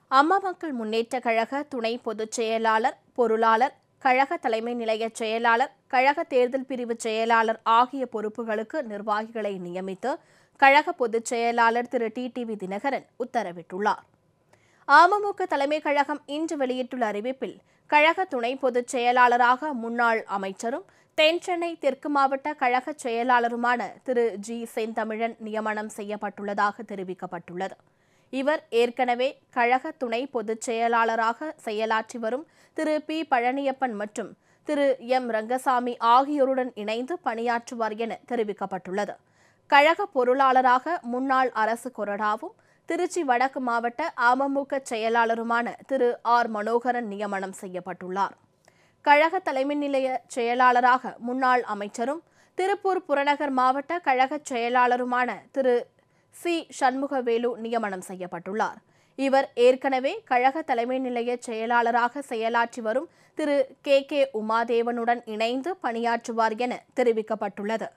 அம்மா மக்கள் முன்னேற்றக் கழக துணை பொதுச் செயலாளர், பொருளாளர், கழக தலைமை நிலைய செயலாளர், கழக தேர்தல் பிரிவு செயலாளர் ஆகிய பொறுப்புகளுக்கு நிர்வாகிகளை நியமித்து கழக பொதுச் செயலாளர் திரு டிடிவி தினகரன் உத்தரவிட்டுள்ளார். அமமுக தலைமை கழகம் இன்று வெளியிட்டுள்ள அறிவிப்பில், கழக துணை பொதுச் செயலாளராக முன்னாள் அமைச்சரும் தென்சென்னை தெற்கு மாவட்ட கழக செயலாளருமான திரு ஜி செந்தமிழன் நியமனம் செய்யப்பட்டுள்ளதாக தெரிவிக்கப்பட்டுள்ளது. இவர் ஏற்கனவே கழக துணை பொதுச் செயலாளராக செயலாற்றி வரும் திரு பி பழனியப்பன் மற்றும் திரு எம் ரங்கசாமி ஆகியோருடன் இணைந்து பணியாற்றுவார் என தெரிவிக்கப்பட்டுள்ளது. கழக பொருளாளராக முன்னாள் அரசு கொறடாவும் திருச்சி வடக்கு மாவட்ட அமமுக செயலாளருமான திரு ஆர் மனோகரன் நியமனம் செய்யப்பட்டுள்ளார். கழக தலைமை நிலைய செயலாளராக முன்னாள் அமைச்சரும் திருப்பூர் புறநகர் மாவட்ட கழக செயலாளருமான திரு சி சண்முகவேலு நியமனம் செய்யப்பட்டுள்ளார். இவர் ஏற்கனவே கழக தலைமை நிலைய செயலாளராக செயலாற்றி வரும் திரு கே உமாதேவனுடன் இணைந்து பணியாற்றுவார் என தெரிவிக்கப்பட்டுள்ளது.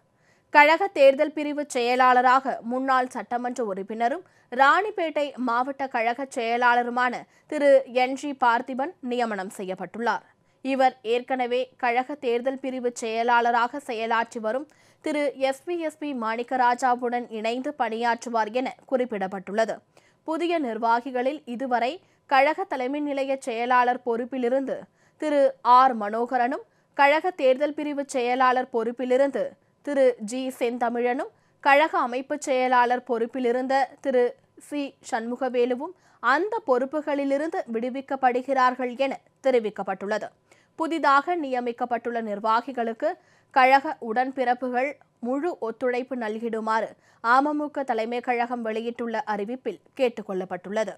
கழக தேர்தல் பிரிவு செயலாளராக முன்னாள் சட்டமன்ற உறுப்பினரும் ராணிப்பேட்டை மாவட்ட கழக செயலாளருமான திரு NG பார்த்திபன் நியமனம் செய்யப்பட்டுள்ளார். இவர் ஏற்கனவே கழக தேர்தல் பிரிவு செயலாளராக செயலாற்றி வரும் திரு SP மாணிக்கராஜாவுடன் இணைந்து பணியாற்றுவார் என குறிப்பிடப்பட்டுள்ளது. புதிய நிர்வாகிகளில் இதுவரை கழக தலைமை நிலைய செயலாளர் பொறுப்பிலிருந்து திரு ஆர் மனோகரனும், கழக தேர்தல் பிரிவு செயலாளர் பொறுப்பிலிருந்து திரு ஜி செந்தமிழனும், கழக அமைப்பு செயலாளர் பொறுப்பிலிருந்த திரு சி சண்முகவேலுவும் அந்த பொறுப்புகளிலிருந்து விடுவிக்கப்படுகிறார்கள் என தெரிவிக்கப்பட்டுள்ளது. புதிதாக நியமிக்கப்பட்டுள்ள நிர்வாகிகளுக்கு கழக உடன்பிறப்புகள் முழு ஒத்துழைப்பு நல்கிடுமாறு அமமுக தலைமை கழகம் வெளியிட்டுள்ள அறிவிப்பில் கேட்டுக் கொள்ளப்பட்டுள்ளது.